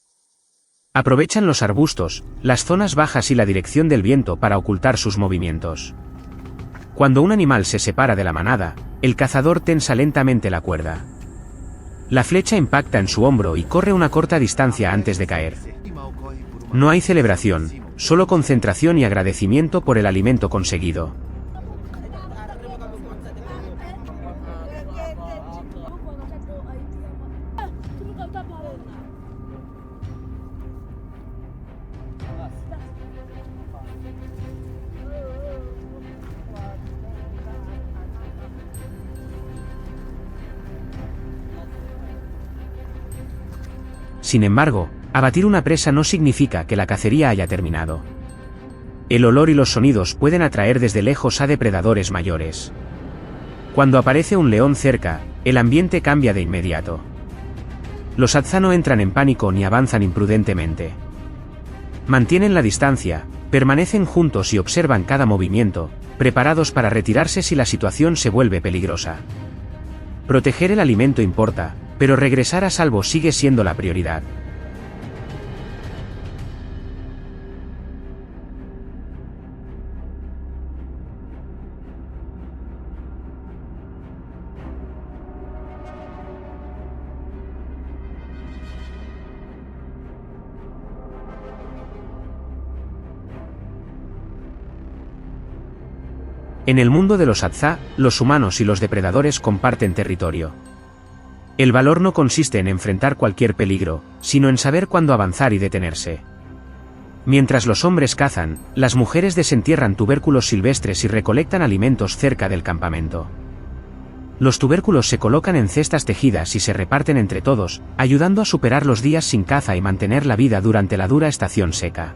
Aprovechan los arbustos, las zonas bajas y la dirección del viento para ocultar sus movimientos. Cuando un animal se separa de la manada, el cazador tensa lentamente la cuerda. La flecha impacta en su hombro y corre una corta distancia antes de caer. No hay celebración, solo concentración y agradecimiento por el alimento conseguido. Sin embargo, abatir una presa no significa que la cacería haya terminado. El olor y los sonidos pueden atraer desde lejos a depredadores mayores. Cuando aparece un león cerca, el ambiente cambia de inmediato. Los Hadza no entran en pánico ni avanzan imprudentemente. Mantienen la distancia, permanecen juntos y observan cada movimiento, preparados para retirarse si la situación se vuelve peligrosa. Proteger el alimento importa, pero regresar a salvo sigue siendo la prioridad. En el mundo de los Hadza, los humanos y los depredadores comparten territorio. El valor no consiste en enfrentar cualquier peligro, sino en saber cuándo avanzar y detenerse. Mientras los hombres cazan, las mujeres desentierran tubérculos silvestres y recolectan alimentos cerca del campamento. Los tubérculos se colocan en cestas tejidas y se reparten entre todos, ayudando a superar los días sin caza y mantener la vida durante la dura estación seca.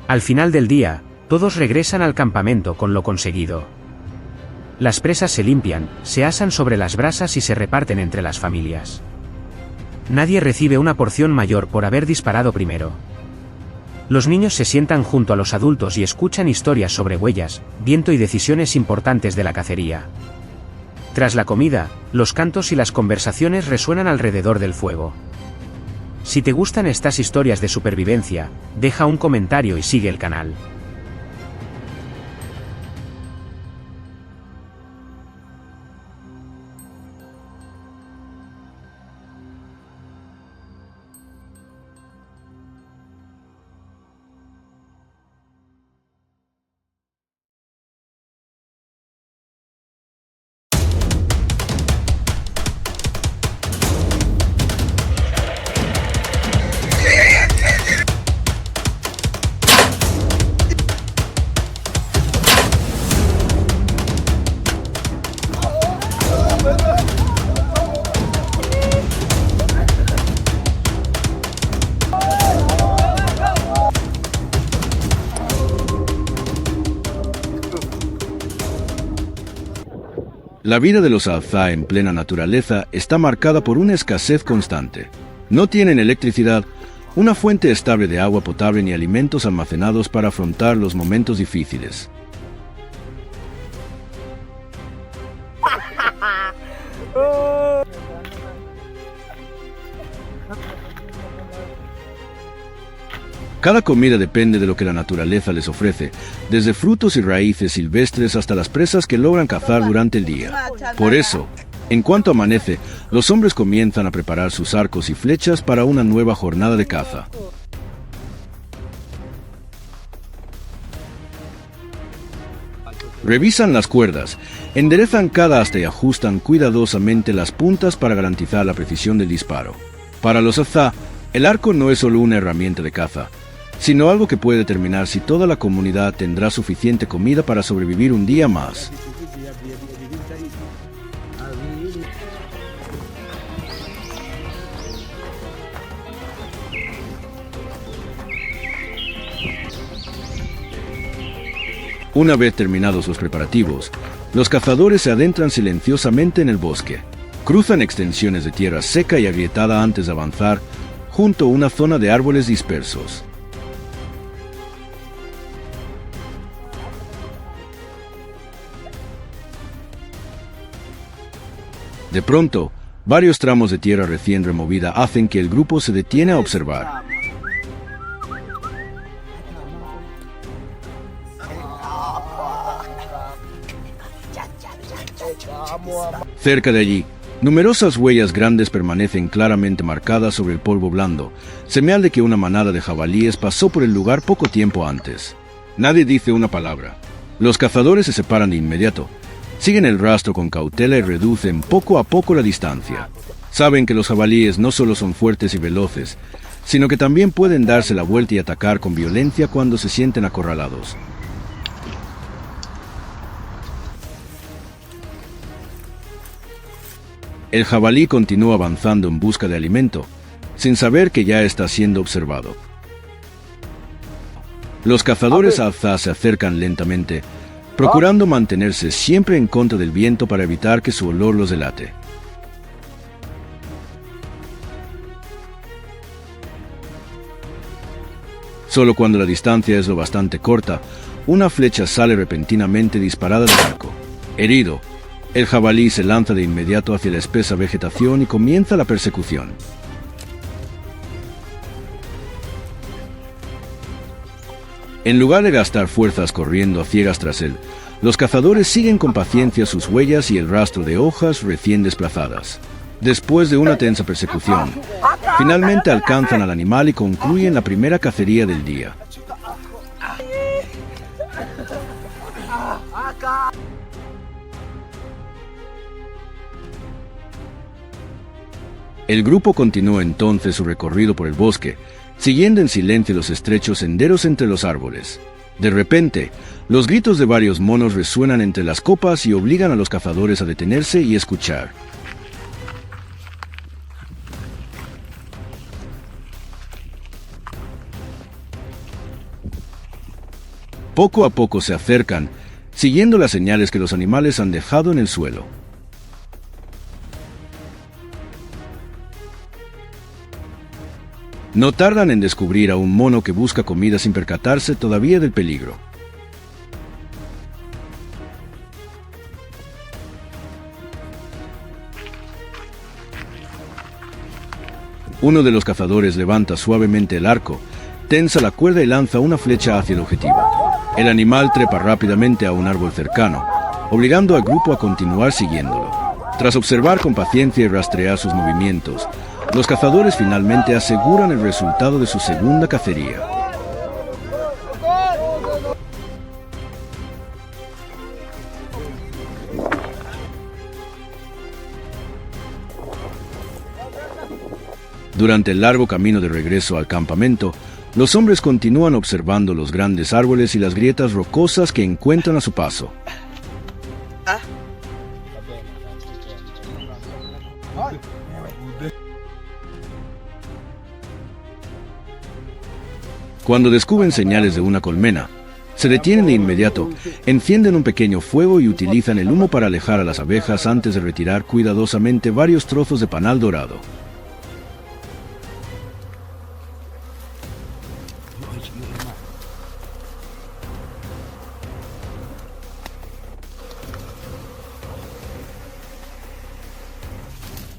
Al final del día, todos regresan al campamento con lo conseguido. Las presas se limpian, se asan sobre las brasas y se reparten entre las familias. Nadie recibe una porción mayor por haber disparado primero. Los niños se sientan junto a los adultos y escuchan historias sobre huellas, viento y decisiones importantes de la cacería. Tras la comida, los cantos y las conversaciones resuenan alrededor del fuego. Si te gustan estas historias de supervivencia, deja un comentario y sigue el canal. La vida de los Hadza en plena naturaleza está marcada por una escasez constante. No tienen electricidad, una fuente estable de agua potable ni alimentos almacenados para afrontar los momentos difíciles. Cada comida depende de lo que la naturaleza les ofrece, desde frutos y raíces silvestres hasta las presas que logran cazar durante el día. Por eso, en cuanto amanece, los hombres comienzan a preparar sus arcos y flechas para una nueva jornada de caza. Revisan las cuerdas, enderezan cada asta y ajustan cuidadosamente las puntas para garantizar la precisión del disparo. Para los Hadza, el arco no es solo una herramienta de caza, sino algo que puede determinar si toda la comunidad tendrá suficiente comida para sobrevivir un día más. Una vez terminados los preparativos, los cazadores se adentran silenciosamente en el bosque. Cruzan extensiones de tierra seca y agrietada antes de avanzar, junto a una zona de árboles dispersos. De pronto, varios tramos de tierra recién removida hacen que el grupo se detiene a observar. Cerca de allí, numerosas huellas grandes permanecen claramente marcadas sobre el polvo blando, señal de que una manada de jabalíes pasó por el lugar poco tiempo antes. Nadie dice una palabra. Los cazadores se separan de inmediato. Siguen el rastro con cautela y reducen poco a poco la distancia. Saben que los jabalíes no solo son fuertes y veloces, sino que también pueden darse la vuelta y atacar con violencia cuando se sienten acorralados. El jabalí continúa avanzando en busca de alimento, sin saber que ya está siendo observado. Los cazadores Azza se acercan lentamente, procurando mantenerse siempre en contra del viento para evitar que su olor los delate. Solo cuando la distancia es lo bastante corta, una flecha sale repentinamente disparada del arco. Herido, el jabalí se lanza de inmediato hacia la espesa vegetación y comienza la persecución. En lugar de gastar fuerzas corriendo a ciegas tras él, los cazadores siguen con paciencia sus huellas y el rastro de hojas recién desplazadas. Después de una tensa persecución, finalmente alcanzan al animal y concluyen la primera cacería del día. El grupo continúa entonces su recorrido por el bosque, siguiendo en silencio los estrechos senderos entre los árboles. De repente, los gritos de varios monos resuenan entre las copas y obligan a los cazadores a detenerse y escuchar. Poco a poco se acercan, siguiendo las señales que los animales han dejado en el suelo. No tardan en descubrir a un mono que busca comida sin percatarse todavía del peligro. Uno de los cazadores levanta suavemente el arco, tensa la cuerda y lanza una flecha hacia el objetivo. El animal trepa rápidamente a un árbol cercano, obligando al grupo a continuar siguiéndolo. Tras observar con paciencia y rastrear sus movimientos, los cazadores finalmente aseguran el resultado de su segunda cacería. Durante el largo camino de regreso al campamento, los hombres continúan observando los grandes árboles y las grietas rocosas que encuentran a su paso. Cuando descubren señales de una colmena, se detienen de inmediato, encienden un pequeño fuego y utilizan el humo para alejar a las abejas antes de retirar cuidadosamente varios trozos de panal dorado.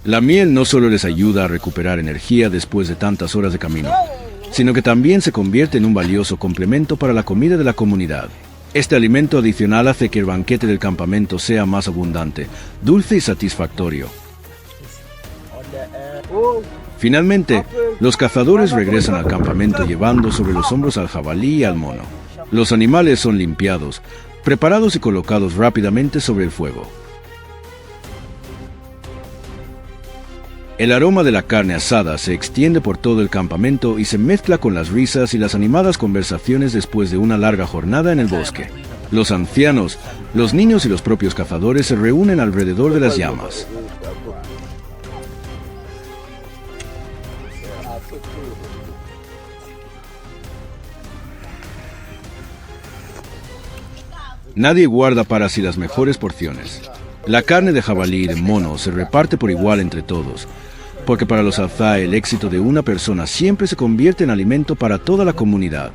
La miel no solo les ayuda a recuperar energía después de tantas horas de camino, sino que también se convierte en un valioso complemento para la comida de la comunidad. Este alimento adicional hace que el banquete del campamento sea más abundante, dulce y satisfactorio. Finalmente, los cazadores regresan al campamento llevando sobre los hombros al jabalí y al mono. Los animales son limpiados, preparados y colocados rápidamente sobre el fuego. El aroma de la carne asada se extiende por todo el campamento y se mezcla con las risas y las animadas conversaciones después de una larga jornada en el bosque. Los ancianos, los niños y los propios cazadores se reúnen alrededor de las llamas. Nadie guarda para sí las mejores porciones. La carne de jabalí y de mono se reparte por igual entre todos, porque para los Azza el éxito de una persona siempre se convierte en alimento para toda la comunidad.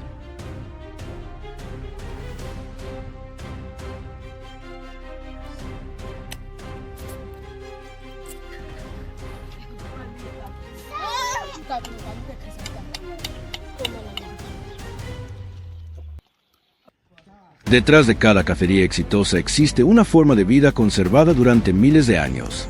Detrás de cada cacería exitosa existe una forma de vida conservada durante miles de años.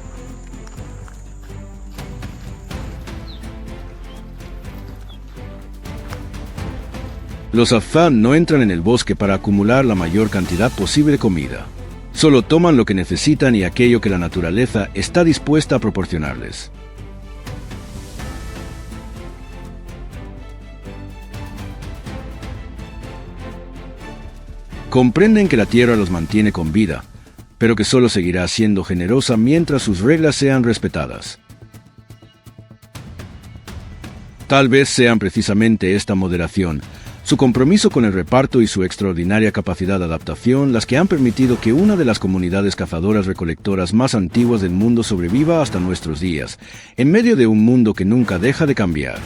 Los Azza no entran en el bosque para acumular la mayor cantidad posible de comida. Solo toman lo que necesitan y aquello que la naturaleza está dispuesta a proporcionarles. Comprenden que la tierra los mantiene con vida, pero que solo seguirá siendo generosa mientras sus reglas sean respetadas. Tal vez sean precisamente esta moderación, su compromiso con el reparto y su extraordinaria capacidad de adaptación las que han permitido que una de las comunidades cazadoras-recolectoras más antiguas del mundo sobreviva hasta nuestros días, en medio de un mundo que nunca deja de cambiar.